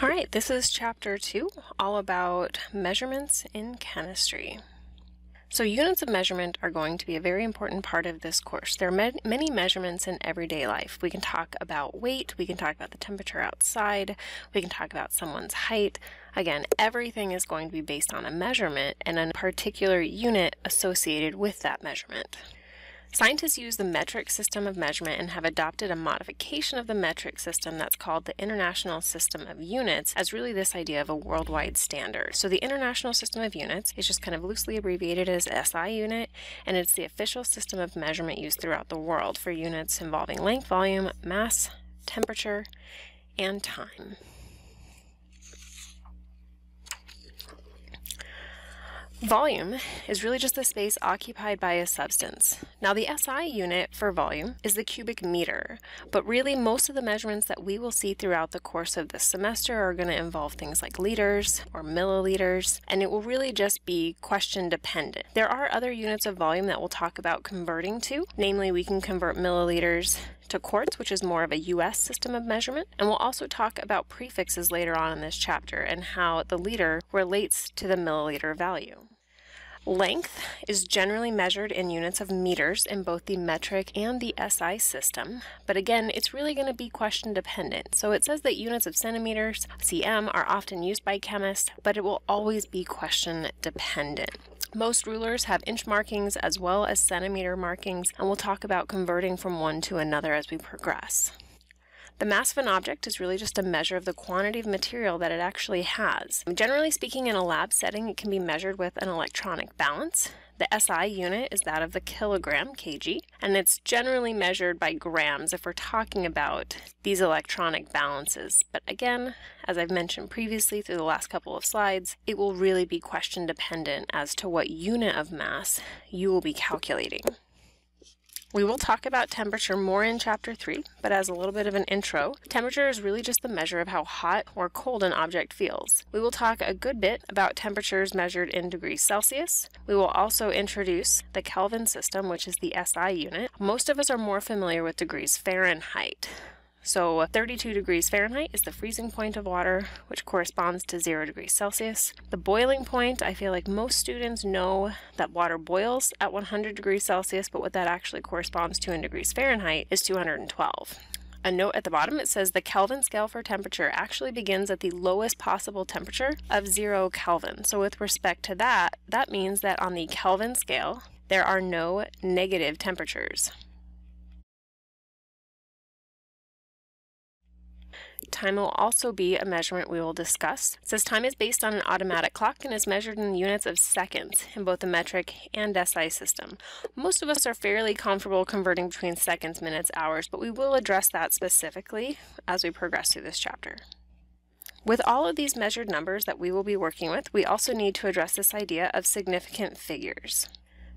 All right, this is chapter 2, all about measurements in chemistry. So units of measurement are going to be a very important part of this course. There are many measurements in everyday life. We can talk about weight, we can talk about the temperature outside, we can talk about someone's height. Again, everything is going to be based on a measurement and a particular unit associated with that measurement. Scientists use the metric system of measurement and have adopted a modification of the metric system that's called the International System of Units as really this idea of a worldwide standard. So the International System of Units is just kind of loosely abbreviated as SI unit, and it's the official system of measurement used throughout the world for units involving length, volume, mass, temperature, and time. Volume is really just the space occupied by a substance. Now the SI unit for volume is the cubic meter, but really most of the measurements that we will see throughout the course of this semester are going to involve things like liters or milliliters, and it will really just be question dependent. There are other units of volume that we'll talk about converting to, namely we can convert milliliters to quarts, which is more of a US system of measurement, and we'll also talk about prefixes later on in this chapter and how the liter relates to the milliliter value. Length is generally measured in units of meters in both the metric and the SI system, but again, it's really going to be question dependent. So it says that units of centimeters, cm, are often used by chemists, but it will always be question dependent. Most rulers have inch markings as well as centimeter markings, and we'll talk about converting from one to another as we progress. The mass of an object is really just a measure of the quantity of material that it actually has. Generally speaking, in a lab setting, it can be measured with an electronic balance. The SI unit is that of the kilogram, kg, and it's generally measured by grams if we're talking about these electronic balances. But again, as I've mentioned previously through the last couple of slides, it will really be question dependent as to what unit of mass you will be calculating. We will talk about temperature more in chapter 3, but as a little bit of an intro, temperature is really just the measure of how hot or cold an object feels. We will talk a good bit about temperatures measured in degrees Celsius. We will also introduce the Kelvin system, which is the SI unit. Most of us are more familiar with degrees Fahrenheit. So 32 degrees Fahrenheit is the freezing point of water, which corresponds to 0 degrees Celsius. The boiling point, I feel like most students know that water boils at 100 degrees Celsius, but what that actually corresponds to in degrees Fahrenheit is 212. A note at the bottom, it says the Kelvin scale for temperature actually begins at the lowest possible temperature of 0 Kelvin. So with respect to that, that means that on the Kelvin scale, there are no negative temperatures. Time will also be a measurement we will discuss. It says time is based on an automatic clock and is measured in units of seconds in both the metric and SI system. Most of us are fairly comfortable converting between seconds, minutes, hours, but we will address that specifically as we progress through this chapter. With all of these measured numbers that we will be working with, we also need to address this idea of significant figures.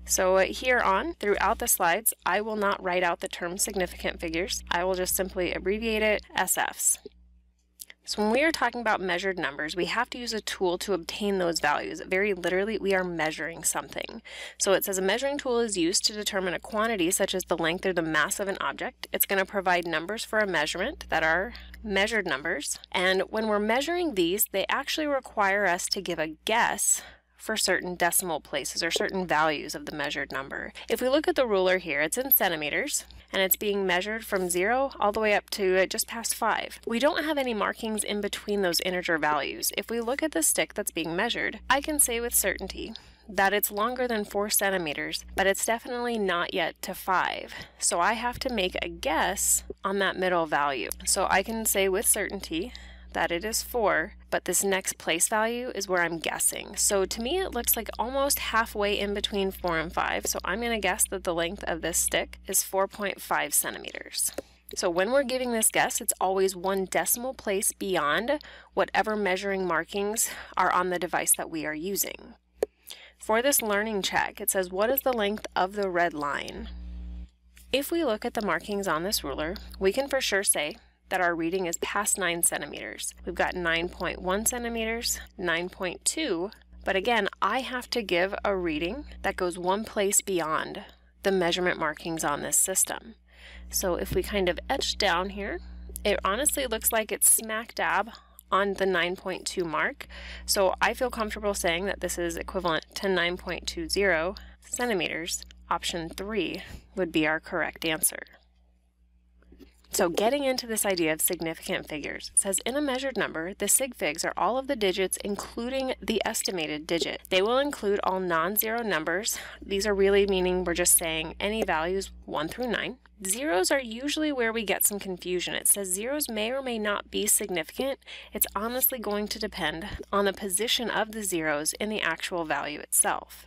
So here on, throughout the slides, I will not write out the term significant figures. I will just simply abbreviate it SFs. So when we are talking about measured numbers, we have to use a tool to obtain those values. Very literally, we are measuring something. So it says a measuring tool is used to determine a quantity such as the length or the mass of an object. It's going to provide numbers for a measurement that are measured numbers. And when we're measuring these, they actually require us to give a guess for certain decimal places or certain values of the measured number. If we look at the ruler here, it's in centimeters, and it's being measured from 0 all the way up to just past 5. We don't have any markings in between those integer values. If we look at the stick that's being measured, I can say with certainty that it's longer than 4 centimeters, but it's definitely not yet to 5. So I have to make a guess on that middle value. So I can say with certainty that it is 4, but this next place value is where I'm guessing. So to me it looks like almost halfway in between 4 and 5, so I'm going to guess that the length of this stick is 4.5 centimeters. So when we're giving this guess, it's always one decimal place beyond whatever measuring markings are on the device that we are using. For this learning check, it says, what is the length of the red line? If we look at the markings on this ruler, we can for sure say that our reading is past 9 centimeters. We've got 9.1 centimeters, 9.2, but again, I have to give a reading that goes one place beyond the measurement markings on this system. So if we kind of etch down here, it honestly looks like it's smack dab on the 9.2 mark. So I feel comfortable saying that this is equivalent to 9.20 centimeters. Option 3 would be our correct answer. So getting into this idea of significant figures, it says in a measured number, the sig figs are all of the digits including the estimated digit. They will include all non-zero numbers. These are really meaning we're just saying any values 1 through 9. Zeros are usually where we get some confusion. It says zeros may or may not be significant. It's honestly going to depend on the position of the zeros in the actual value itself.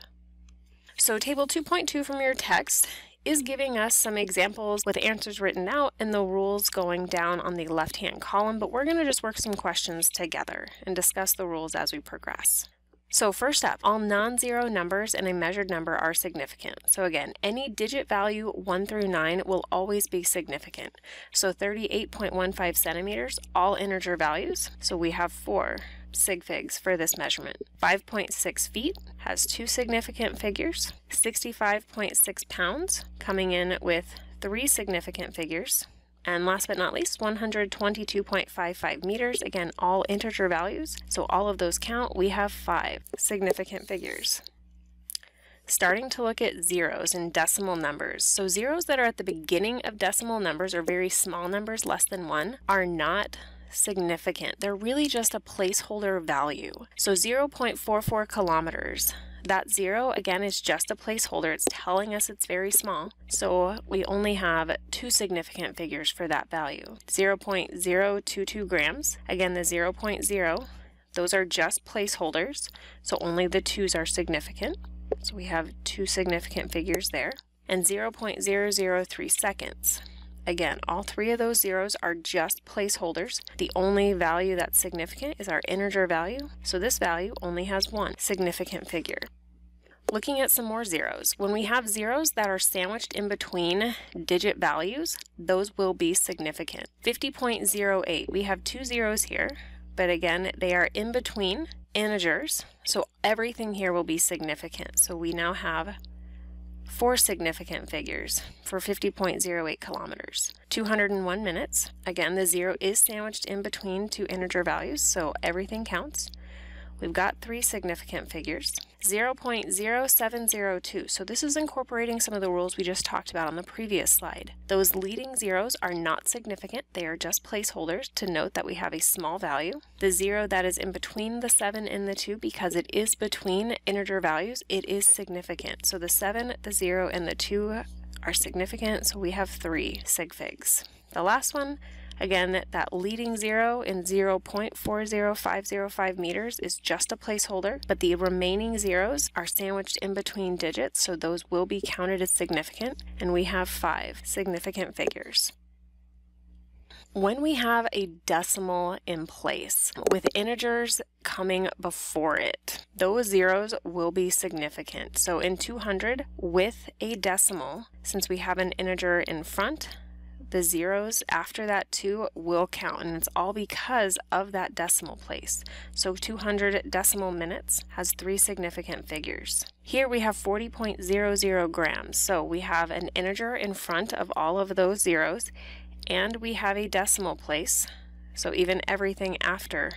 So table 2.2 from your text is giving us some examples with answers written out and the rules going down on the left-hand column, but we're going to just work some questions together and discuss the rules as we progress. So first up, all non-zero numbers in a measured number are significant. So again, any digit value 1 through 9 will always be significant. So 38.15 centimeters, all integer values. So we have 4 sig figs for this measurement. 5.6 feet has 2 significant figures. 65.6 pounds coming in with 3 significant figures. And last but not least, 122.55 meters, again, all integer values. So all of those count. We have 5 significant figures. Starting to look at zeros and decimal numbers. So zeros that are at the beginning of decimal numbers or very small numbers, less than 1, are not significant. They're really just a placeholder value. So 0.44 kilometers. That 0, again, is just a placeholder. It's telling us it's very small. So we only have 2 significant figures for that value. 0.022 grams. Again, the 0.0, those are just placeholders. So only the 2's are significant. So we have 2 significant figures there. And 0.003 seconds. Again, all 3 of those zeros are just placeholders. The only value that's significant is our integer value, so this value only has 1 significant figure. Looking at some more zeros, when we have zeros that are sandwiched in between digit values, those will be significant. 50.08, we have 2 zeros here, but again, they are in between integers, so everything here will be significant. So we now have 4 significant figures for 50.08 kilometers. 201 minutes. Again, the 0 is sandwiched in between 2 integer values, so everything counts. We've got 3 significant figures. 0.0702. So this is incorporating some of the rules we just talked about on the previous slide. Those leading zeros are not significant. They are just placeholders to note that we have a small value. The 0 that is in between the 7 and the 2, because it is between integer values, it is significant. So the 7, the 0, and the 2 are significant, so we have 3 sig figs. The last one, again, that leading 0 in 0.40505 meters is just a placeholder, but the remaining zeros are sandwiched in between digits, so those will be counted as significant, and we have 5 significant figures. When we have a decimal in place with integers coming before it, those zeros will be significant. So in 200 with a decimal, since we have an integer in front, the zeros after that 2 will count, and it's all because of that decimal place. So 200 decimal minutes has 3 significant figures. Here we have 40.00 grams, so we have an integer in front of all of those zeros, and we have a decimal place, so even everything after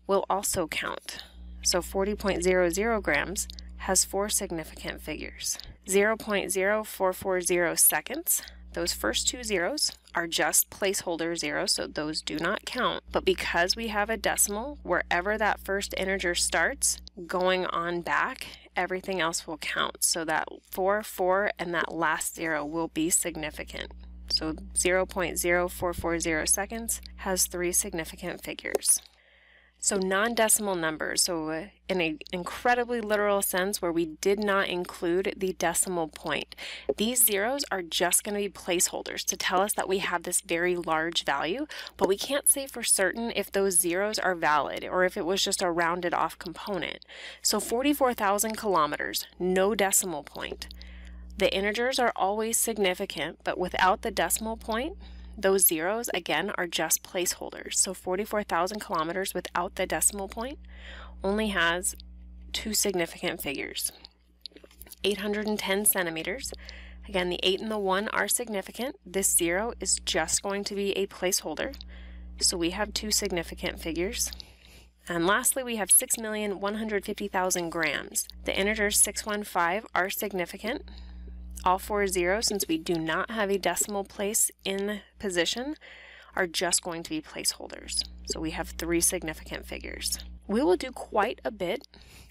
will also count. So 40.00 grams has 4 significant figures. 0.0440 seconds. Those first 2 zeros are just placeholder zeros, so those do not count. But because we have a decimal, wherever that first integer starts, going on back, everything else will count. So that 4, 4, and that last 0 will be significant. So 0.0440 seconds has 3 significant figures. So non-decimal numbers, so in an incredibly literal sense where we did not include the decimal point. These zeros are just going to be placeholders to tell us that we have this very large value, but we can't say for certain if those zeros are valid or if it was just a rounded off component. So 44,000 kilometers, no decimal point. The integers are always significant, but without the decimal point, those zeros, again, are just placeholders. So 44,000 kilometers without the decimal point only has 2 significant figures. 810 centimeters. Again, the 8 and the 1 are significant. This 0 is just going to be a placeholder. so we have 2 significant figures. And lastly, we have 6,150,000 grams. The integers 615 are significant. All 4 zeros, since we do not have a decimal place in position, are just going to be placeholders. So we have 3 significant figures. We will do quite a bit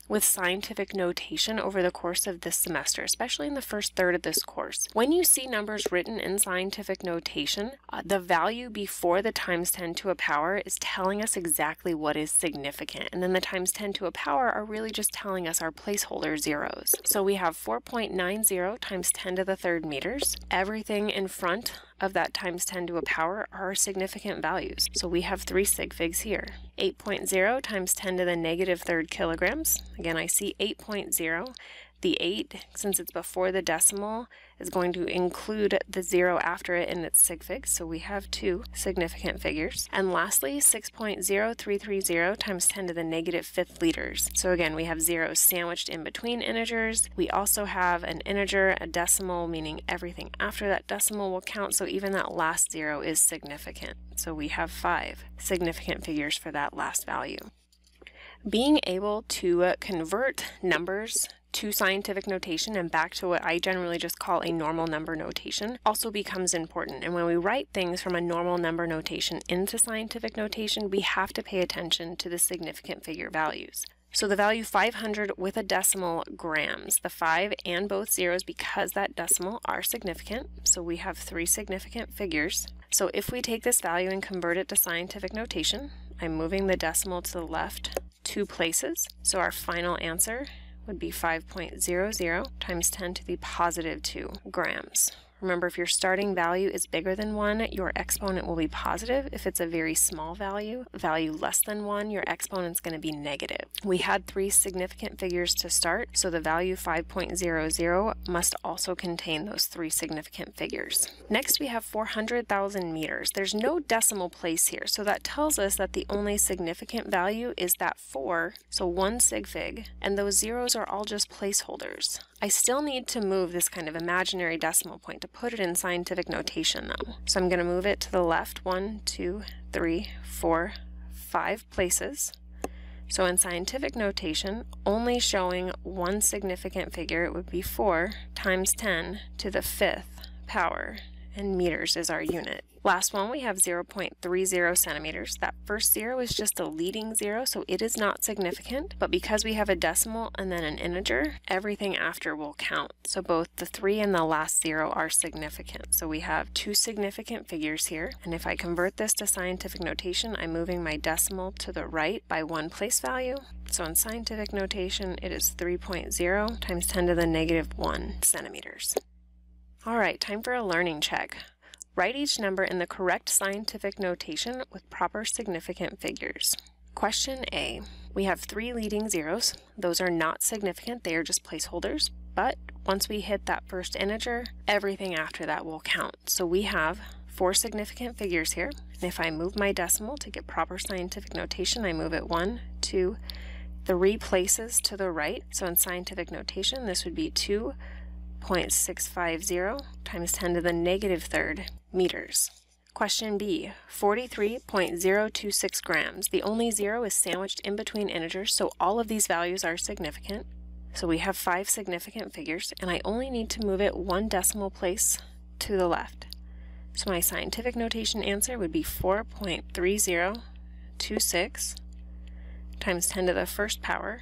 with scientific notation over the course of this semester, especially in the first third of this course. When you see numbers written in scientific notation, the value before the times 10 to a power is telling us exactly what is significant, and then the times 10 to a power are really just telling us our placeholder zeros. So we have 4.90 times 10 to the third meters. Everything in front of that times 10 to a power are significant values. So we have 3 sig figs here. 8.0 times 10 to the negative third kilograms. Again, I see 8.0. The 8, since it's before the decimal, is going to include the 0 after it in its sig fig, so we have 2 significant figures. And lastly, 6.0330 times 10 to the negative fifth liters. So again, we have zeros sandwiched in between integers. We also have an integer, a decimal, meaning everything after that decimal will count, so even that last 0 is significant. So we have 5 significant figures for that last value. Being able to convert numbers to scientific notation and back to what I generally just call a normal number notation also becomes important. And when we write things from a normal number notation into scientific notation, we have to pay attention to the significant figure values. So the value 500 with a decimal grams, the 5 and both zeros, because that decimal, are significant. So we have 3 significant figures. So if we take this value and convert it to scientific notation, I'm moving the decimal to the left 2 places. So our final answer would be 5.00 times 10 to the positive 2 grams. Remember, if your starting value is bigger than 1, your exponent will be positive. If it's a very small value less than 1, your exponent's going to be negative. We had 3 significant figures to start, so the value 5.00 must also contain those 3 significant figures. Next, we have 400,000 meters. There's no decimal place here, so that tells us that the only significant value is that 4, so 1 sig fig, and those zeros are all just placeholders. I still need to move this kind of imaginary decimal point to put it in scientific notation though. So I'm going to move it to the left 1, 2, 3, 4, 5 places. So in scientific notation, only showing 1 significant figure, it would be 4 times 10 to the 5th power, and meters is our unit. Last one, we have 0.30 centimeters. That first 0 is just a leading 0, so it is not significant, but because we have a decimal and then an integer, everything after will count. So both the 3 and the last 0 are significant. So we have 2 significant figures here, and if I convert this to scientific notation, I'm moving my decimal to the right by 1 place value. So in scientific notation, it is 3.0 times 10 to the negative 1 centimeters. All right, time for a learning check. Write each number in the correct scientific notation with proper significant figures. Question A. We have 3 leading zeros. Those are not significant, they are just placeholders, but once we hit that first integer, everything after that will count. So we have 4 significant figures here, and if I move my decimal to get proper scientific notation, I move it 1, 2, 3 places to the right. So in scientific notation, this would be 2.650 times 10 to the negative third meters. Question B, 43.026 grams. The only 0 is sandwiched in between integers, so all of these values are significant. So we have 5 significant figures, and I only need to move it 1 decimal place to the left. So my scientific notation answer would be 4.3026 times 10 to the first power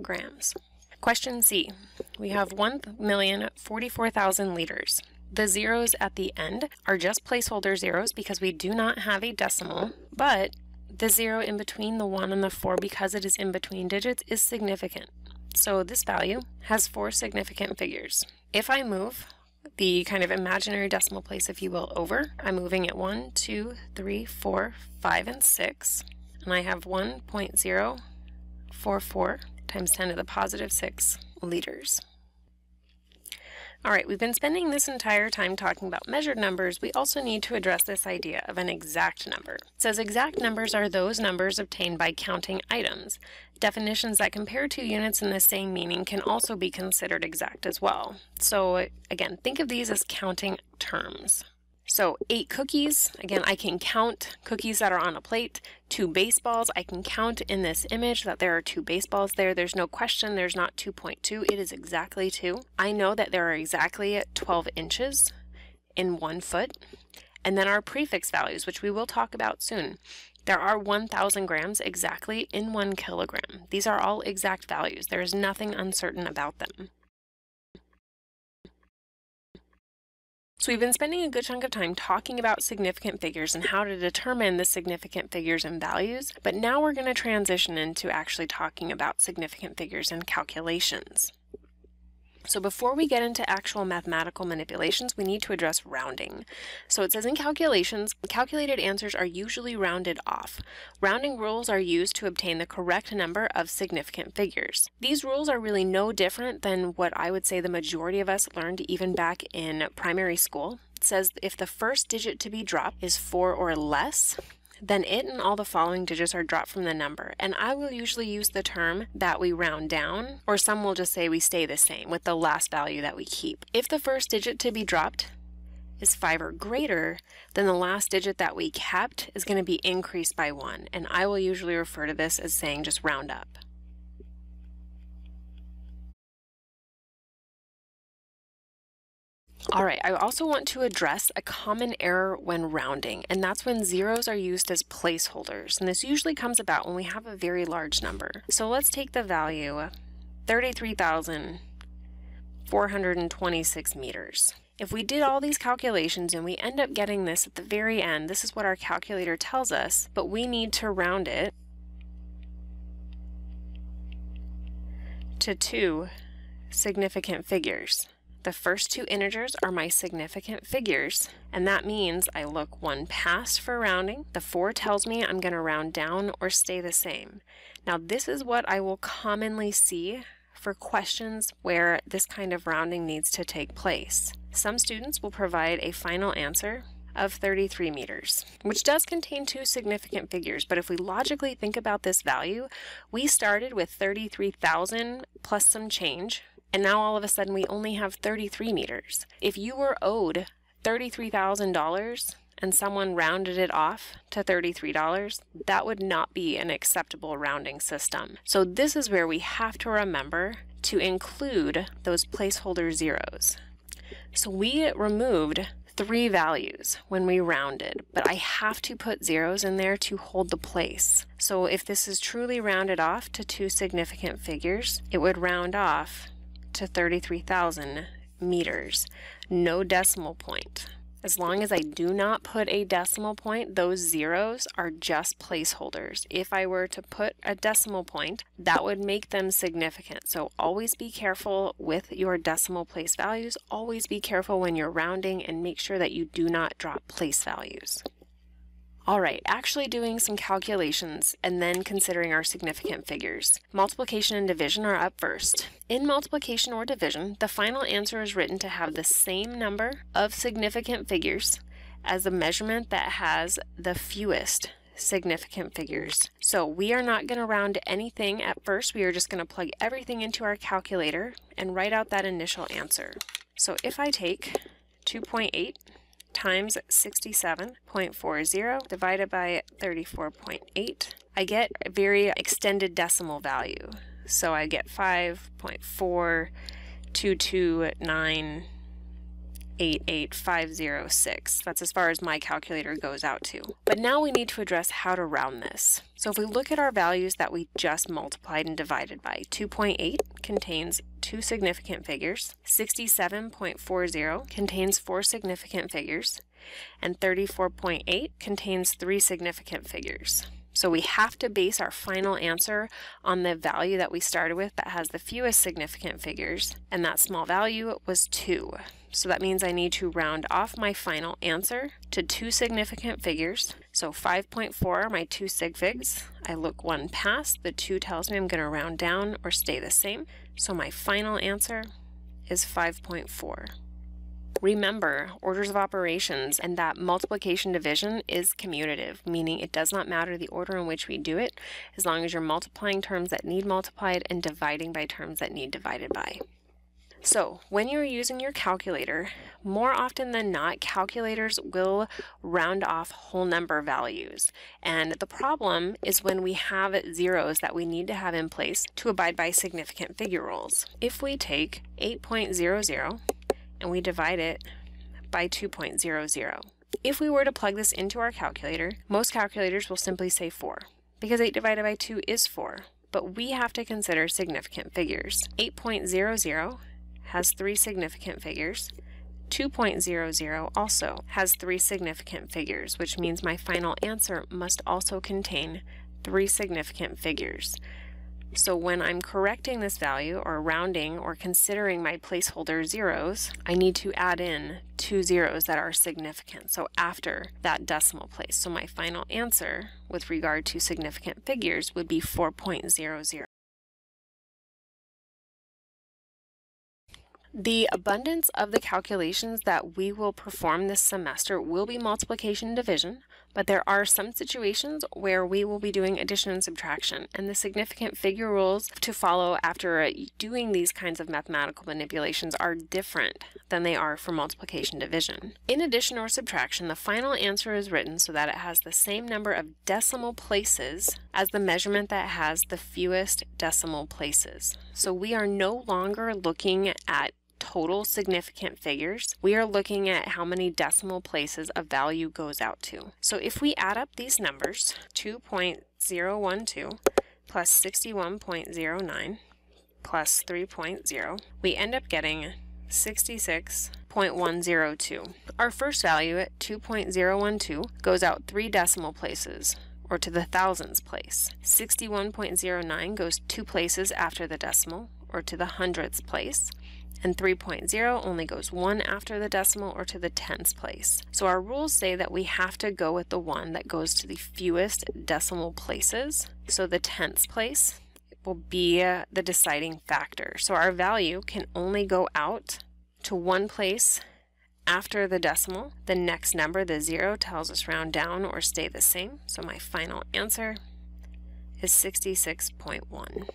grams. Question C, we have 1,044,000 liters. The zeros at the end are just placeholder zeros because we do not have a decimal, but the 0 in between the 1 and the 4, because it is in between digits, is significant. So this value has 4 significant figures. If I move the kind of imaginary decimal place, if you will, over, I'm moving it 1, 2, 3, 4, 5, and 6, and I have 1.044 times 10 to the positive 6 liters. All right, we've been spending this entire time talking about measured numbers. We also need to address this idea of an exact number. It says exact numbers are those numbers obtained by counting items. Definitions that compare 2 units in the same meaning can also be considered exact as well. So again, think of these as counting terms. So 8 cookies, again, I can count cookies that are on a plate. 2 baseballs, I can count in this image that there are 2 baseballs there. There's no question, there's not 2.2, it is exactly 2. I know that there are exactly 12 inches in 1 foot. And then our prefix values, which we will talk about soon. There are 1,000 grams exactly in 1 kilogram. These are all exact values. There is nothing uncertain about them. So we've been spending a good chunk of time talking about significant figures and how to determine the significant figures and values, but now we're going to transition into actually talking about significant figures and calculations. So before we get into actual mathematical manipulations, we need to address rounding. So it says in calculations, calculated answers are usually rounded off. Rounding rules are used to obtain the correct number of significant figures. These rules are really no different than what I would say the majority of us learned even back in primary school. It says if the first digit to be dropped is 4 or less, then it and all the following digits are dropped from the number. And I will usually use the term that we round down, or some will just say we stay the same with the last value that we keep. If the first digit to be dropped is 5 or greater, then the last digit that we kept is going to be increased by 1. And I will usually refer to this as saying just round up. All right, I also want to address a common error when rounding, and that's when zeros are used as placeholders. And this usually comes about when we have a very large number. So let's take the value 33,426 meters. If we did all these calculations and we end up getting this at the very end, this is what our calculator tells us, but we need to round it to 2 significant figures. The first 2 integers are my significant figures, and that means I look 1 past for rounding. The 4 tells me I'm going to round down or stay the same. Now this is what I will commonly see for questions where this kind of rounding needs to take place. Some students will provide a final answer of 33 meters, which does contain 2 significant figures, but if we logically think about this value, we started with 33,000 plus some change, and now all of a sudden we only have 33 meters. If you were owed $33,000 and someone rounded it off to $33, that would not be an acceptable rounding system. So this is where we have to remember to include those placeholder zeros. So we removed 3 values when we rounded, but I have to put zeros in there to hold the place. So if this is truly rounded off to 2 significant figures, it would round off to 33,000 meters, no decimal point. As long as I do not put a decimal point, those zeros are just placeholders. If I were to put a decimal point, that would make them significant. So always be careful with your decimal place values. Always be careful when you're rounding and make sure that you do not drop place values. All right, actually doing some calculations and then considering our significant figures. Multiplication and division are up first. In multiplication or division, the final answer is written to have the same number of significant figures as the measurement that has the fewest significant figures. So we are not going to round anything at first. We are just going to plug everything into our calculator and write out that initial answer. So if I take 2.8 times 67.40 divided by 34.8, I get a very extended decimal value. So I get 5.422988506. That's as far as my calculator goes out to. But now we need to address how to round this. So if we look at our values that we just multiplied and divided by, 2.8 contains 2 significant figures, 67.40 contains 4 significant figures, and 34.8 contains 3 significant figures. So we have to base our final answer on the value that we started with that has the fewest significant figures, and that small value was 2. So that means I need to round off my final answer to 2 significant figures. So 5.4 are my 2 sig figs. I look 1 past, the 2 tells me I'm going to round down or stay the same. So my final answer is 5.4. Remember, orders of operations and that multiplication division is commutative, meaning it does not matter the order in which we do it, as long as you're multiplying terms that need multiplied and dividing by terms that need divided by. So when you're using your calculator, more often than not, calculators will round off whole number values. And the problem is when we have zeros that we need to have in place to abide by significant figure rules. If we take 8.00 and we divide it by 2.00, if we were to plug this into our calculator, most calculators will simply say 4, because 8 divided by 2 is 4. But we have to consider significant figures. 8.00 has 3 significant figures. 2.00 also has 3 significant figures, which means my final answer must also contain 3 significant figures. So when I'm correcting this value, or rounding, or considering my placeholder zeros, I need to add in 2 zeros that are significant, so after that decimal place. So my final answer with regard to significant figures would be 4.00. The abundance of the calculations that we will perform this semester will be multiplication and division, but there are some situations where we will be doing addition and subtraction, and the significant figure rules to follow after doing these kinds of mathematical manipulations are different than they are for multiplication and division. In addition or subtraction, the final answer is written so that it has the same number of decimal places as the measurement that has the fewest decimal places. So we are no longer looking at total significant figures. We are looking at how many decimal places a value goes out to. So if we add up these numbers, 2.012 plus 61.09 plus 3.0, we end up getting 66.102. Our first value at 2.012 goes out 3 decimal places, or to the thousands place. 61.09 goes 2 places after the decimal, or to the hundredths place. And 3.0 only goes 1 after the decimal, or to the tenths place. So our rules say that we have to go with the one that goes to the fewest decimal places. So the tenths place will be the deciding factor. So our value can only go out to 1 place after the decimal. The next number, the 0, tells us round down or stay the same. So my final answer is 66.1.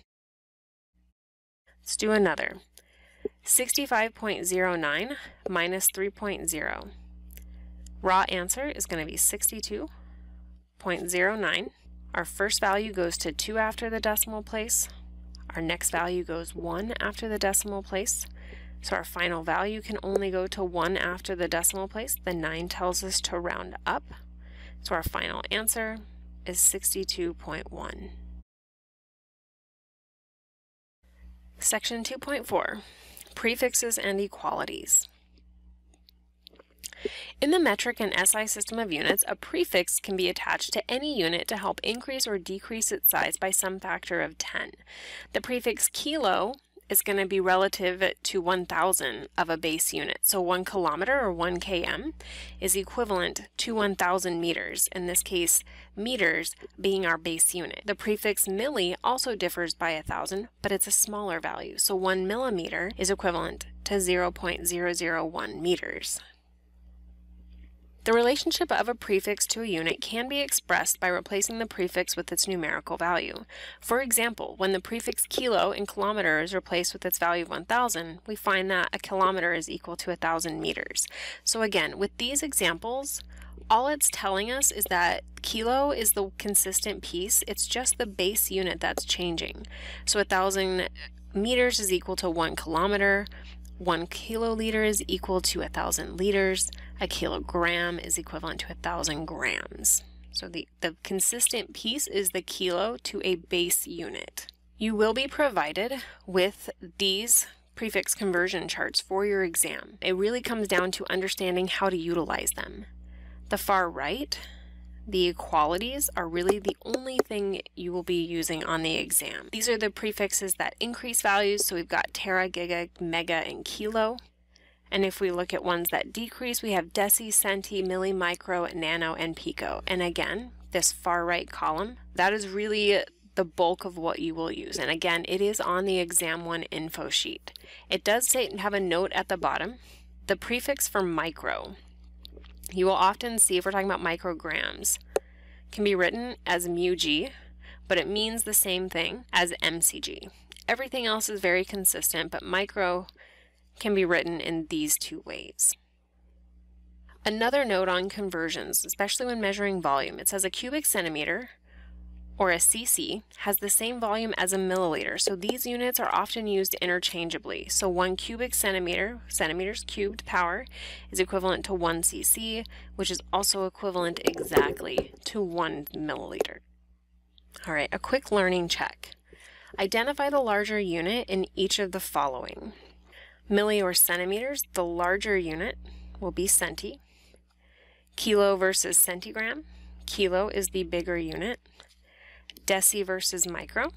Let's do another. 65.09 minus 3.0. Raw answer is going to be 62.09. Our first value goes to 2 after the decimal place. Our next value goes 1 after the decimal place. So our final value can only go to 1 after the decimal place. The 9 tells us to round up. So our final answer is 62.1. Section 2.4. Prefixes and equalities. In the metric and SI system of units, a prefix can be attached to any unit to help increase or decrease its size by some factor of 10. The prefix kilo is going to be relative to 1,000 of a base unit. So 1 kilometer, or 1 km, is equivalent to 1,000 meters, in this case meters being our base unit. The prefix milli also differs by 1,000, but it's a smaller value. So 1 millimeter is equivalent to 0.001 meters. The relationship of a prefix to a unit can be expressed by replacing the prefix with its numerical value. For example, when the prefix kilo in kilometer is replaced with its value of 1,000, we find that a kilometer is equal to 1,000 meters. So again, with these examples, all it's telling us is that kilo is the consistent piece. It's just the base unit that's changing. So 1,000 meters is equal to 1 kilometer. 1 kiloliter is equal to 1,000 liters. A kilogram is equivalent to 1,000 grams. So the consistent piece is the kilo to a base unit. You will be provided with these prefix conversion charts for your exam. It really comes down to understanding how to utilize them. The far right, the equalities, are really the only thing you will be using on the exam. These are the prefixes that increase values, so we've got tera, giga, mega, and kilo. And if we look at ones that decrease, we have deci, centi, milli, micro, nano, and pico. And again, this far right column, that is really the bulk of what you will use. And again, it is on the Exam 1 info sheet. It does have a note at the bottom. The prefix for micro, you will often see, if we're talking about micrograms, can be written as μg, but it means the same thing as mcg. Everything else is very consistent, but micro can be written in these two ways. Another note on conversions, especially when measuring volume, it says a cubic centimeter, or a cc, has the same volume as a milliliter. So these units are often used interchangeably. So 1 cubic centimeter, centimeters cubed power, is equivalent to 1 cc, which is also equivalent exactly to 1 milliliter. All right, a quick learning check. Identify the larger unit in each of the following. Milli or centimeters, the larger unit will be centi. Kilo versus centigram, kilo is the bigger unit. Deci versus micro,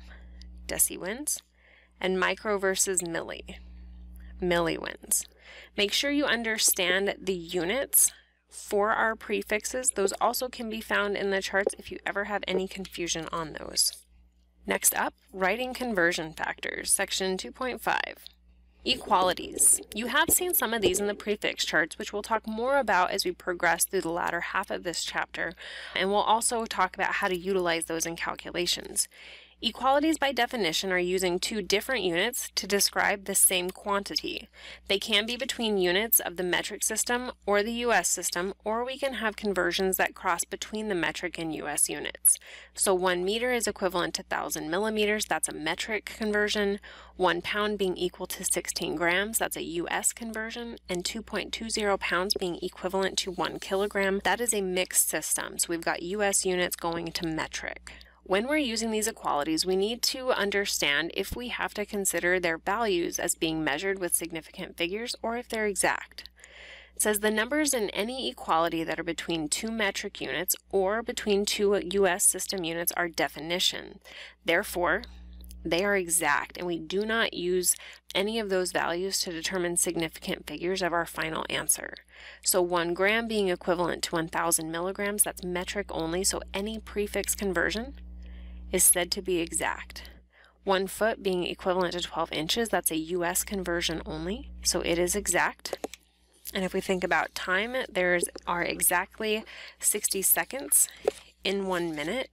deci wins. And micro versus milli, milli wins. Make sure you understand the units for our prefixes. Those also can be found in the charts if you ever have any confusion on those. Next up, writing conversion factors, section 2.5. Equalities. You have seen some of these in the prefix charts, which we'll talk more about as we progress through the latter half of this chapter, and we'll also talk about how to utilize those in calculations. Equalities by definition are using two different units to describe the same quantity. They can be between units of the metric system or the US system, or we can have conversions that cross between the metric and US units. So 1 meter is equivalent to 1,000 millimeters, that's a metric conversion. 1 pound being equal to 16 grams, that's a US conversion. And 2.20 pounds being equivalent to 1 kilogram, that is a mixed system. So we've got US units going to metric. When we're using these equalities, we need to understand if we have to consider their values as being measured with significant figures or if they're exact. It says the numbers in any equality that are between two metric units or between two US system units are definition. Therefore, they are exact, and we do not use any of those values to determine significant figures of our final answer. So 1 gram being equivalent to 1,000 milligrams, that's metric only, so any prefix conversion is said to be exact. 1 foot being equivalent to 12 inches, that's a US conversion only, so it is exact. And if we think about time, there are exactly 60 seconds in 1 minute.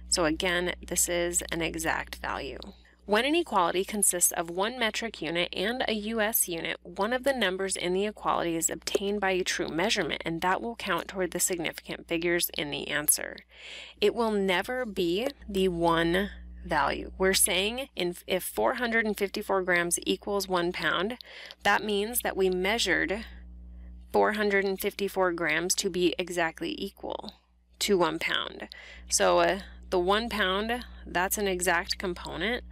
So again, this is an exact value. When an equality consists of 1 metric unit and a US unit, one of the numbers in the equality is obtained by a true measurement, and that will count toward the significant figures in the answer. It will never be the 1 value. We're saying if 454 grams equals 1 pound, that means that we measured 454 grams to be exactly equal to 1 pound. So the 1 pound, that's an exact component.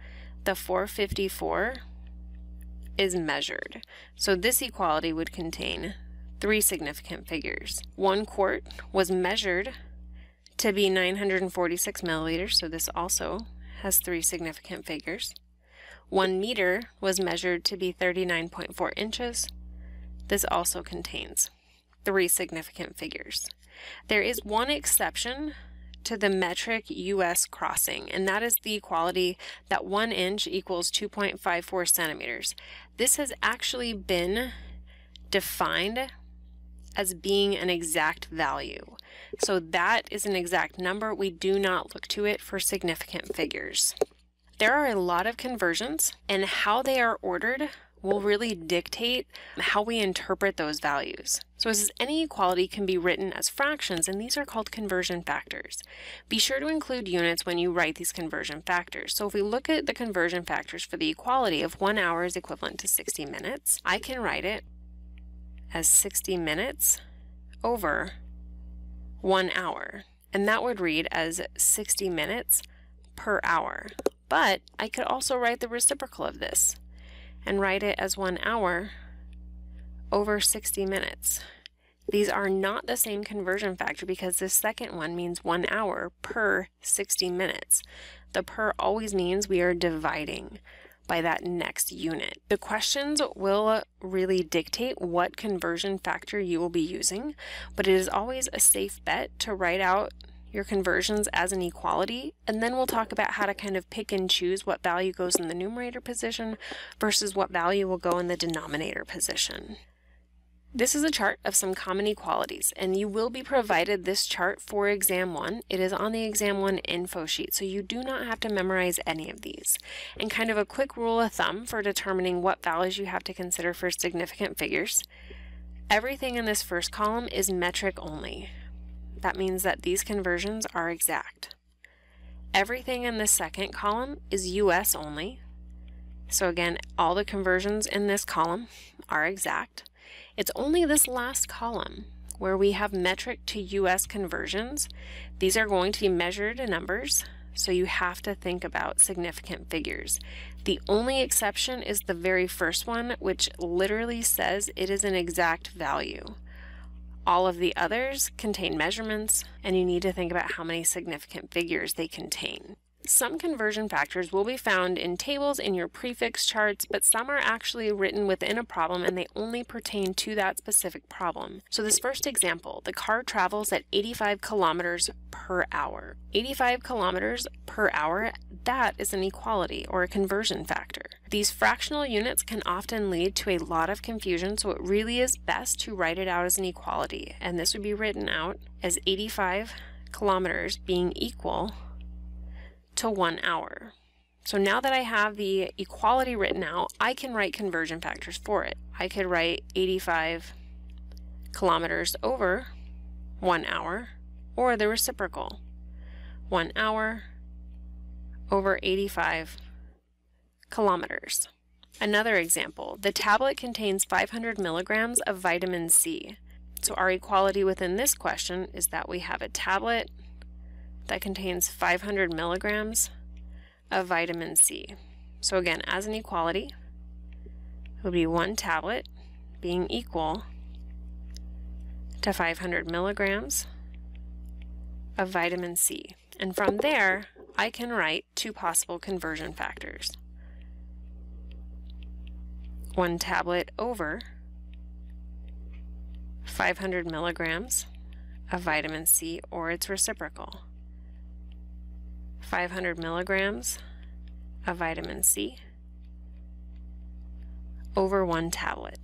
The 454 is measured. So this equality would contain 3 significant figures. 1 quart was measured to be 946 milliliters, so this also has 3 significant figures. 1 meter was measured to be 39.4 inches. This also contains 3 significant figures. There is one exception to the metric US crossing, and that is the equality that 1 inch equals 2.54 centimeters. This has actually been defined as being an exact value. So that is an exact number. We do not look to it for significant figures. There are a lot of conversions, and how they are ordered will really dictate how we interpret those values. So it says any equality can be written as fractions, and these are called conversion factors. Be sure to include units when you write these conversion factors. So if we look at the conversion factors for the equality of 1 hour is equivalent to 60 minutes, I can write it as 60 minutes over 1 hour. And that would read as 60 minutes per hour. But I could also write the reciprocal of this and write it as 1 hour over 60 minutes. These are not the same conversion factor because the second one means 1 hour per 60 minutes. The per always means we are dividing by that next unit. The questions will really dictate what conversion factor you will be using, but it is always a safe bet to write out your conversions as an equality, and then we'll talk about how to kind of pick and choose what value goes in the numerator position versus what value will go in the denominator position. This is a chart of some common equalities, and you will be provided this chart for Exam 1. It is on the Exam 1 info sheet, so you do not have to memorize any of these. And kind of a quick rule of thumb for determining what values you have to consider for significant figures. Everything in this first column is metric only. That means that these conversions are exact. Everything in the second column is US only. So again, all the conversions in this column are exact. It's only this last column where we have metric to US conversions. These are going to be measured in numbers, so you have to think about significant figures. The only exception is the very first one, which literally says it is an exact value. All of the others contain measurements, and you need to think about how many significant figures they contain. Some conversion factors will be found in tables in your prefix charts, but some are actually written within a problem and they only pertain to that specific problem. So this first example, the car travels at 85 kilometers per hour. 85 kilometers per hour, that is an equality or a conversion factor. These fractional units can often lead to a lot of confusion, so it really is best to write it out as an equality. And this would be written out as 85 kilometers being equal to 1 hour. So now that I have the equality written out, I can write conversion factors for it. I could write 85 kilometers over 1 hour, or the reciprocal, 1 hour over 85 kilometers. Another example, the tablet contains 500 milligrams of vitamin C. So our equality within this question is that we have a tablet that contains 500 milligrams of vitamin C. So again, as an equality, it would be one tablet being equal to 500 milligrams of vitamin C. And from there, I can write two possible conversion factors. One tablet over 500 milligrams of vitamin C, or its reciprocal. 500 milligrams of vitamin C over one tablet.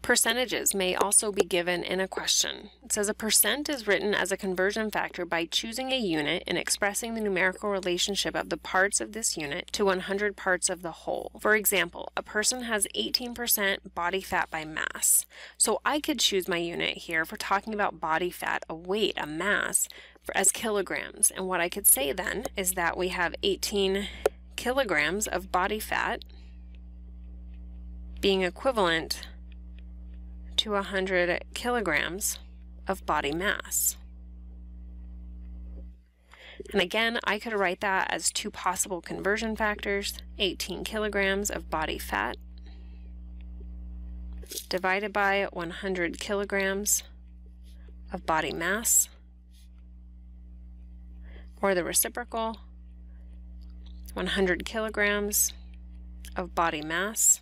Percentages may also be given in a question. It says a percent is written as a conversion factor by choosing a unit and expressing the numerical relationship of the parts of this unit to 100 parts of the whole. For example, a person has 18% body fat by mass. So I could choose my unit here if we're talking about body fat, a weight, a mass, as kilograms. And what I could say then is that we have 18 kilograms of body fat being equivalent to 100 kilograms of body mass. And again, I could write that as two possible conversion factors, 18 kilograms of body fat divided by 100 kilograms of body mass, or the reciprocal, 100 kilograms of body mass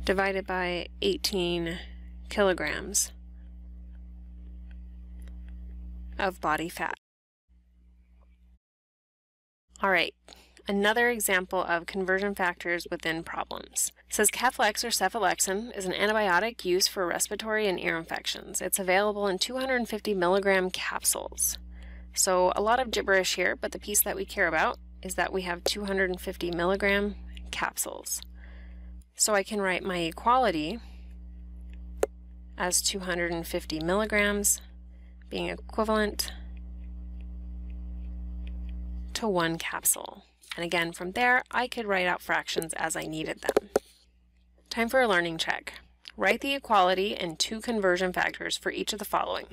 divided by 18 kilograms of body fat. All right, another example of conversion factors within problems. It says Keflex or cephalexin is an antibiotic used for respiratory and ear infections. It's available in 250 milligram capsules. So a lot of gibberish here, but the piece that we care about is that we have 250 milligram capsules. So I can write my equality as 250 milligrams being equivalent to one capsule. And again, from there, I could write out fractions as I needed them. Time for a learning check. Write the equality and two conversion factors for each of the following.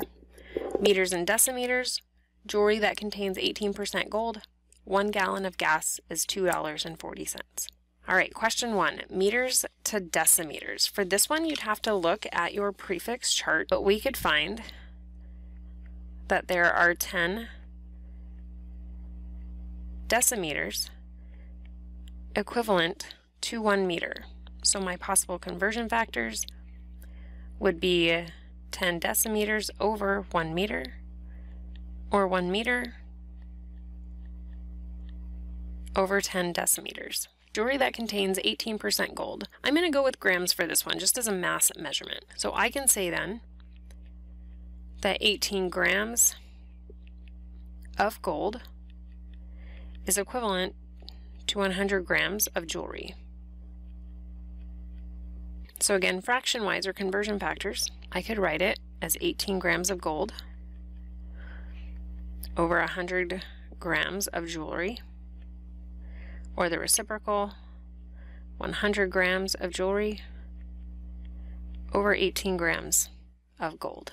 Meters and decimeters, jewelry that contains 18% gold, 1 gallon of gas is $2.40. All right, question 1, meters to decimeters. For this one, you'd have to look at your prefix chart, but we could find that there are 10 decimeters equivalent to 1 meter. So my possible conversion factors would be 10 decimeters over 1 meter, or 1 meter over 10 decimeters. Jewelry that contains 18% gold. I'm going to go with grams for this one, just as a mass measurement. So I can say then that 18 grams of gold is equivalent to 100 grams of jewelry. So again, fraction-wise or conversion factors, I could write it as 18 grams of gold over 100 grams of jewelry, or the reciprocal, 100 grams of jewelry over 18 grams of gold.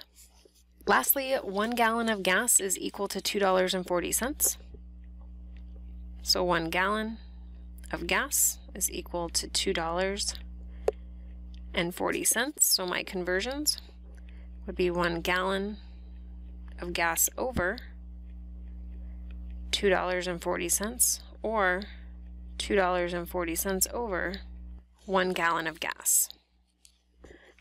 Lastly, 1 gallon of gas is equal to $2.40. So 1 gallon of gas is equal to $2.40. So my conversions would be 1 gallon of gas over $2.40, or $2.40 over 1 gallon of gas.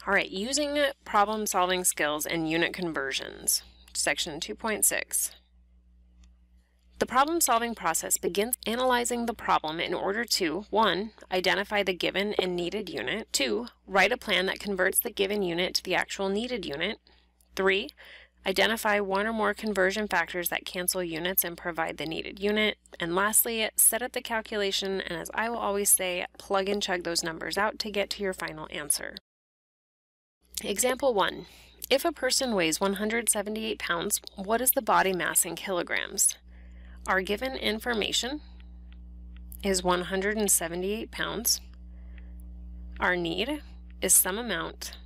All right, using problem-solving skills and unit conversions, section 2.6. The problem-solving process begins analyzing the problem in order to 1. Identify the given and needed unit, 2. Write a plan that converts the given unit to the actual needed unit, 3. Identify one or more conversion factors that cancel units and provide the needed unit, and lastly, set up the calculation, and as I will always say, plug and chug those numbers out to get to your final answer. Example 1. If a person weighs 178 pounds, what is the body mass in kilograms? Our given information is 178 pounds. Our need is some amount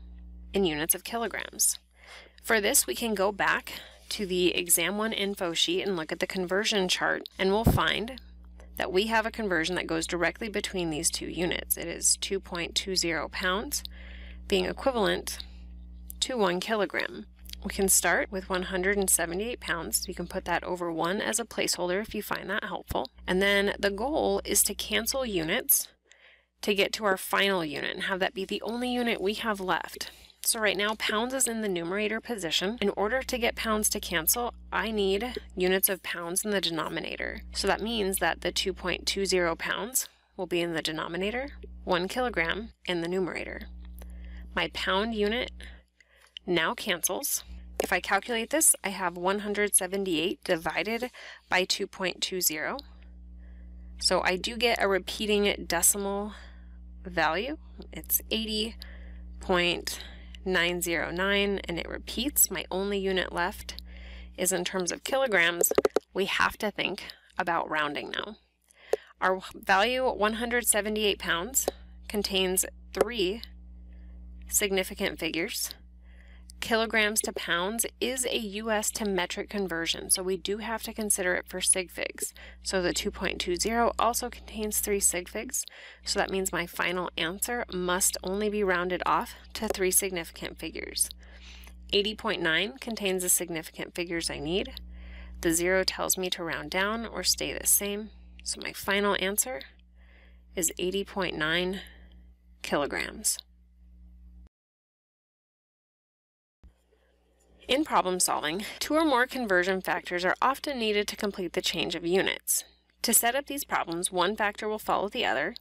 in units of kilograms. For this, we can go back to the Exam 1 info sheet and look at the conversion chart, and we'll find that we have a conversion that goes directly between these two units. It is 2.20 pounds being equivalent to 1 kilogram. We can start with 178 pounds. You can put that over 1 as a placeholder if you find that helpful. And then the goal is to cancel units to get to our final unit and have that be the only unit we have left. So right now, pounds is in the numerator position. In order to get pounds to cancel, I need units of pounds in the denominator. So that means that the 2.20 pounds will be in the denominator, 1 kilogram in the numerator. My pound unit now cancels. If I calculate this, I have 178 divided by 2.20. So I do get a repeating decimal value. It's 80.909, and it repeats. My only unit left is in terms of kilograms. We have to think about rounding now. Our value, 178 pounds, contains 3 significant figures. Kilograms to pounds is a US to metric conversion, so we do have to consider it for sig figs. So the 2.20 also contains 3 sig figs, so that means my final answer must only be rounded off to 3 significant figures. 80.9 contains the significant figures I need. The 0 tells me to round down or stay the same, so my final answer is 80.9 kilograms. In problem solving, 2 or more conversion factors are often needed to complete the change of units. To set up these problems, one factor will follow the other.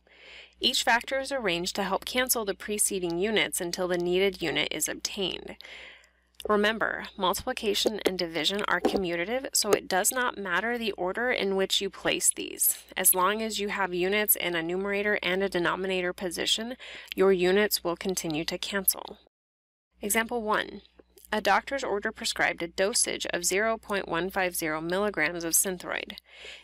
Each factor is arranged to help cancel the preceding units until the needed unit is obtained. Remember, multiplication and division are commutative, so it does not matter the order in which you place these. As long as you have units in a numerator and a denominator position, your units will continue to cancel. Example 1. A doctor's order prescribed a dosage of 0.150 milligrams of Synthroid.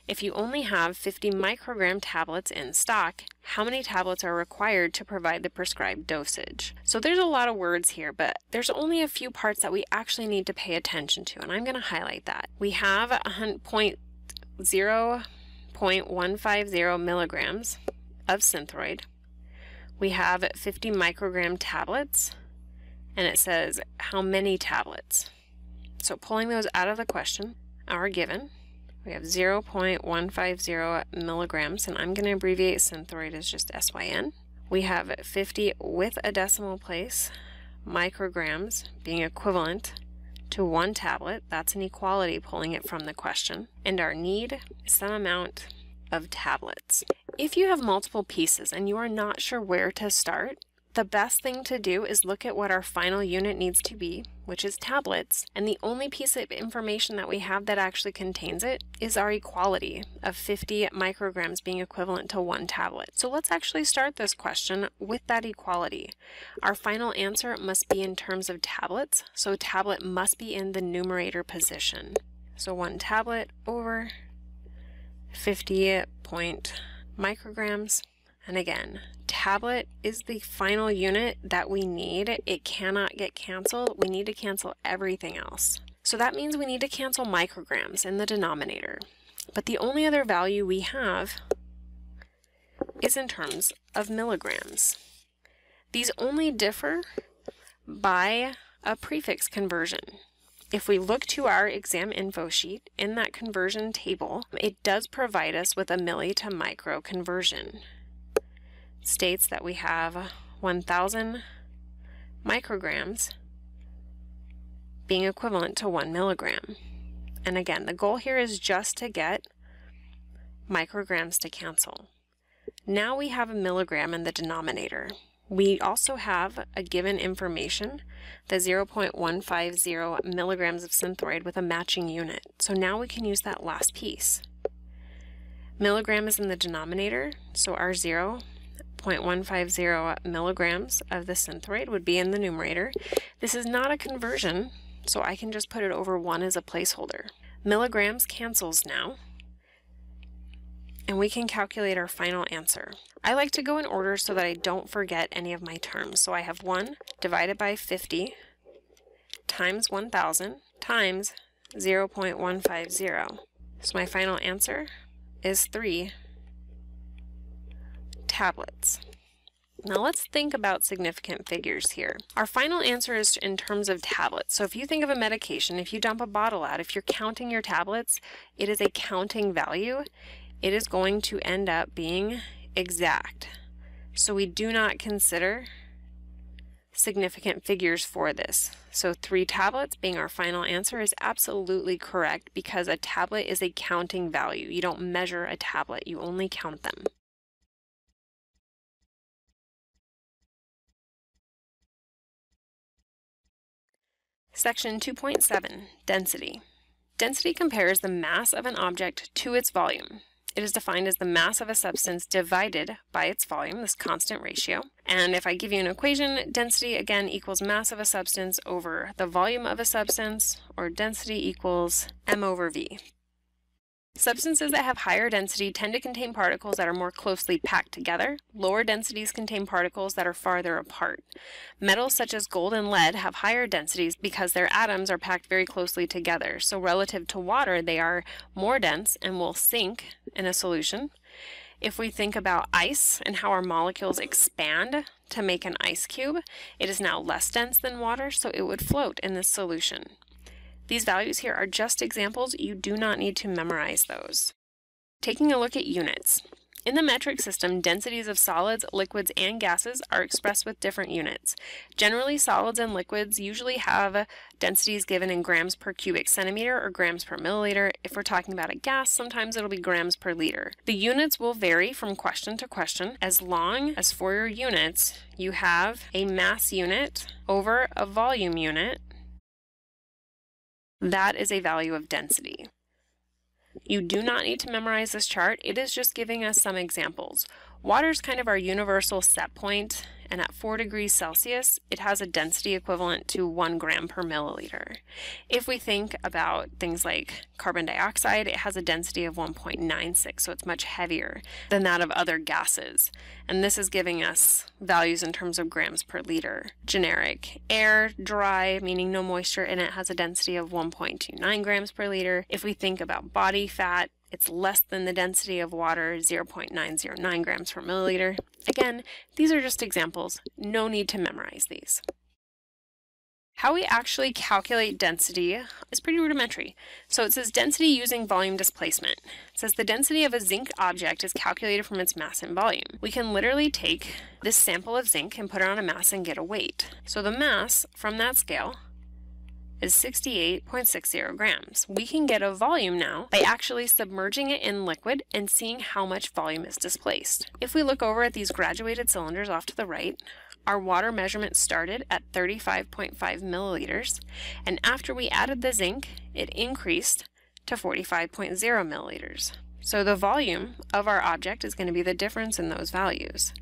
If you only have 50 microgram tablets in stock, how many tablets are required to provide the prescribed dosage? So there's a lot of words here, but there's only a few parts that we actually need to pay attention to, and I'm going to highlight that. We have 0.150 milligrams of Synthroid. We have 50 microgram tablets. And it says how many tablets. So pulling those out of the question, our given, we have 0.150 milligrams, and I'm going to abbreviate Synthroid as just SYN. We have 50 with a decimal place, micrograms being equivalent to 1 tablet. That's an equality pulling it from the question. And our need is some amount of tablets. If you have multiple pieces and you are not sure where to start, the best thing to do is look at what our final unit needs to be, which is tablets, and the only piece of information that we have that actually contains it is our equality of 50 micrograms being equivalent to 1 tablet. So let's actually start this question with that equality. Our final answer must be in terms of tablets, so tablet must be in the numerator position. So 1 tablet over 50 micrograms. And again, tablet is the final unit that we need. It cannot get canceled. We need to cancel everything else. So that means we need to cancel micrograms in the denominator. But the only other value we have is in terms of milligrams. These only differ by a prefix conversion. If we look to our exam info sheet, in that conversion table, it does provide us with a milli to micro conversion. States that we have 1,000 micrograms being equivalent to 1 milligram. And again, the goal here is just to get micrograms to cancel. Now we have a milligram in the denominator. We also have a given information, the 0.150 milligrams of synthroid with a matching unit. So now we can use that last piece. Milligram is in the denominator, so our 0.150 milligrams of the synthroid would be in the numerator. This is not a conversion, so I can just put it over 1 as a placeholder. Milligrams cancels now, and we can calculate our final answer. I like to go in order so that I don't forget any of my terms. So I have 1 divided by 50 times 1,000 times 0.150. So my final answer is 3 tablets. Now let's think about significant figures here. Our final answer is in terms of tablets. So if you think of a medication, if you dump a bottle out, if you're counting your tablets, it is a counting value. It is going to end up being exact. So we do not consider significant figures for this. So 3 tablets being our final answer is absolutely correct because a tablet is a counting value. You don't measure a tablet, you only count them. Section 2.7, Density. Density compares the mass of an object to its volume. It is defined as the mass of a substance divided by its volume, this constant ratio. And if I give you an equation, density again equals mass of a substance over the volume of a substance, or density equals m over v. Substances that have higher density tend to contain particles that are more closely packed together. Lower densities contain particles that are farther apart. Metals such as gold and lead have higher densities because their atoms are packed very closely together. So relative to water, they are more dense and will sink in a solution. If we think about ice and how our molecules expand to make an ice cube, it is now less dense than water, so it would float in this solution. These values here are just examples. You do not need to memorize those. Taking a look at units. In the metric system, densities of solids, liquids, and gases are expressed with different units. Generally, solids and liquids usually have densities given in grams per cubic centimeter or grams per milliliter. If we're talking about a gas, sometimes it'll be grams per liter. The units will vary from question to question as long as for your units you have a mass unit over a volume unit. That is a value of density. You do not need to memorize this chart. It is just giving us some examples. Water is kind of our universal set point, and at 4 degrees Celsius, it has a density equivalent to 1 gram per milliliter. If we think about things like carbon dioxide, it has a density of 1.96, so it's much heavier than that of other gases. And this is giving us values in terms of grams per liter. Generic air, dry, meaning no moisture in it, has a density of 1.29 grams per liter. If we think about body fat, it's less than the density of water, 0.909 grams per milliliter. Again, these are just examples. No need to memorize these. How we actually calculate density is pretty rudimentary. So it says density using volume displacement. It says the density of a zinc object is calculated from its mass and volume. We can literally take this sample of zinc and put it on a mass and get a weight. So the mass from that scale is 68.60 grams. We can get a volume now by actually submerging it in liquid and seeing how much volume is displaced. If we look over at these graduated cylinders off to the right, our water measurement started at 35.5 milliliters, and after we added the zinc, it increased to 45.0 milliliters. So the volume of our object is going to be the difference in those values.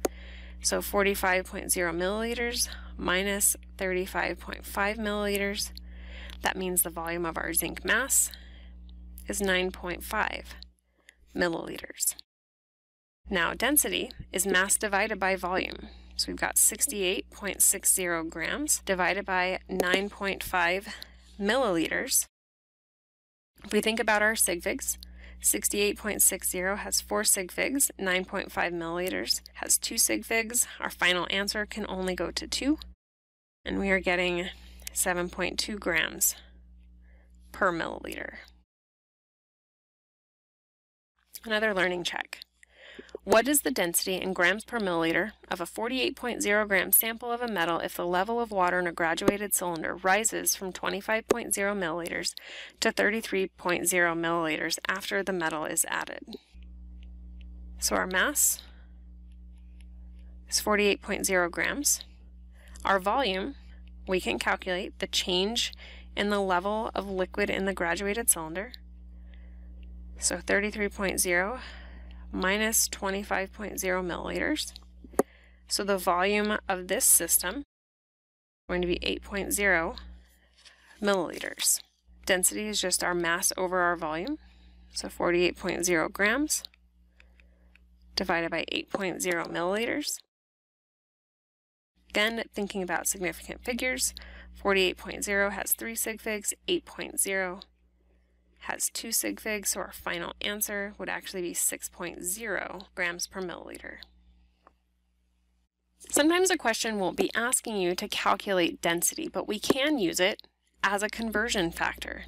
So 45.0 milliliters minus 35.5 milliliters, that means the volume of our zinc mass is 9.5 milliliters. Now density is mass divided by volume. So we've got 68.60 grams divided by 9.5 milliliters. If we think about our sig figs, 68.60 has 4 sig figs, 9.5 milliliters has 2 sig figs. Our final answer can only go to 2, and we are getting 7.2 grams per milliliter. Another learning check. What is the density in grams per milliliter of a 48.0 gram sample of a metal if the level of water in a graduated cylinder rises from 25.0 milliliters to 33.0 milliliters after the metal is added? So our mass is 48.0 grams. Our volume, we can calculate the change in the level of liquid in the graduated cylinder. So 33.0 minus 25.0 milliliters. So the volume of this system is going to be 8.0 milliliters. Density is just our mass over our volume. So 48.0 grams divided by 8.0 milliliters. Again, thinking about significant figures, 48.0 has 3 sig figs, 8.0 has 2 sig figs, so our final answer would actually be 6.0 grams per milliliter. Sometimes a question won't be asking you to calculate density, but we can use it as a conversion factor.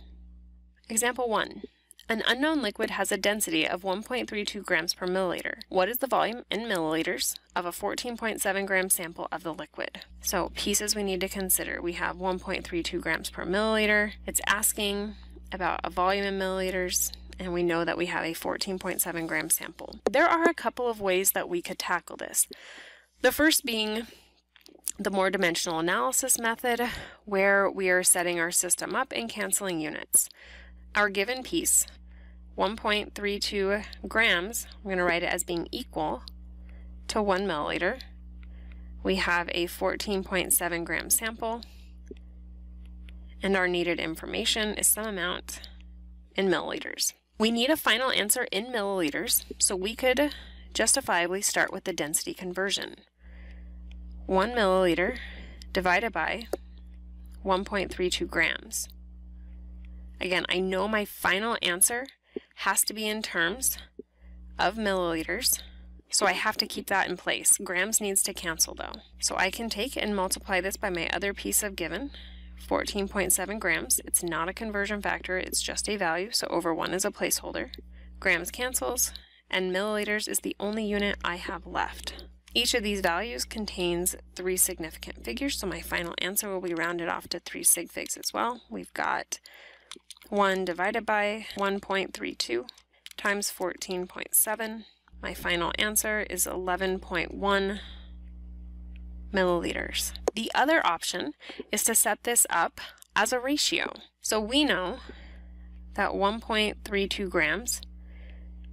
Example 1. An unknown liquid has a density of 1.32 grams per milliliter. What is the volume in milliliters of a 14.7 gram sample of the liquid? So pieces we need to consider. We have 1.32 grams per milliliter. It's asking about a volume in milliliters, and we know that we have a 14.7 gram sample. There are a couple of ways that we could tackle this. The first being the more dimensional analysis method, where we are setting our system up and canceling units. Our given piece, 1.32 grams, I'm going to write it as being equal to 1 milliliter. We have a 14.7 gram sample, and our needed information is some amount in milliliters. We need a final answer in milliliters, so we could justifiably start with the density conversion. 1 milliliter divided by 1.32 grams. Again, I know my final answer has to be in terms of milliliters, so I have to keep that in place. Grams needs to cancel though. So I can take and multiply this by my other piece of given, 14.7 grams. It's not a conversion factor, it's just a value, so over 1 is a placeholder. Grams cancels, and milliliters is the only unit I have left. Each of these values contains 3 significant figures, so my final answer will be rounded off to 3 sig figs as well. We've got 1 divided by 1.32 times 14.7. My final answer is 11.1 milliliters. The other option is to set this up as a ratio. So we know that 1.32 grams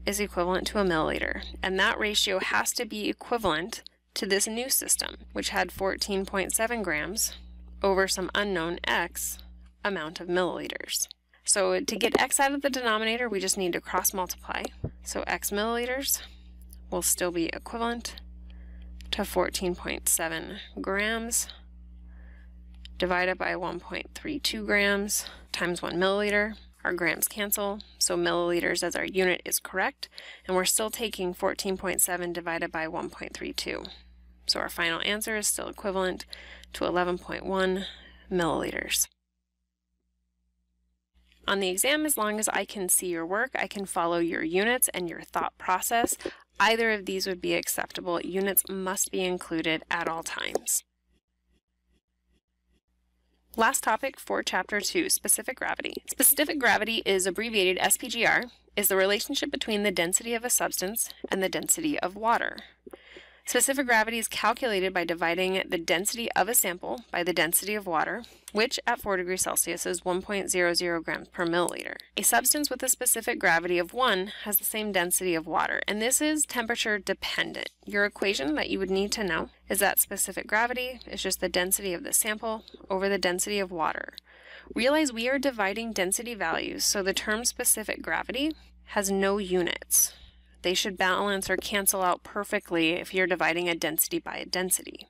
is equivalent to a milliliter, and that ratio has to be equivalent to this new system, which had 14.7 grams over some unknown x amount of milliliters. So to get x out of the denominator, we just need to cross multiply. So x milliliters will still be equivalent to 14.7 grams divided by 1.32 grams times 1 milliliter. Our grams cancel, so milliliters as our unit is correct, and we're still taking 14.7 divided by 1.32. So our final answer is still equivalent to 11.1 milliliters. On the exam, as long as I can see your work, I can follow your units and your thought process. Either of these would be acceptable. Units must be included at all times. Last topic for Chapter 2, specific gravity. Specific gravity is abbreviated SPGR, is the relationship between the density of a substance and the density of water. Specific gravity is calculated by dividing the density of a sample by the density of water, which at 4 degrees Celsius is 1.00 grams per milliliter. A substance with a specific gravity of 1 has the same density of water, and this is temperature dependent. Your equation that you would need to know is that specific gravity is just the density of the sample over the density of water. Realize we are dividing density values, so the term specific gravity has no units. They should balance or cancel out perfectly if you're dividing a density by a density.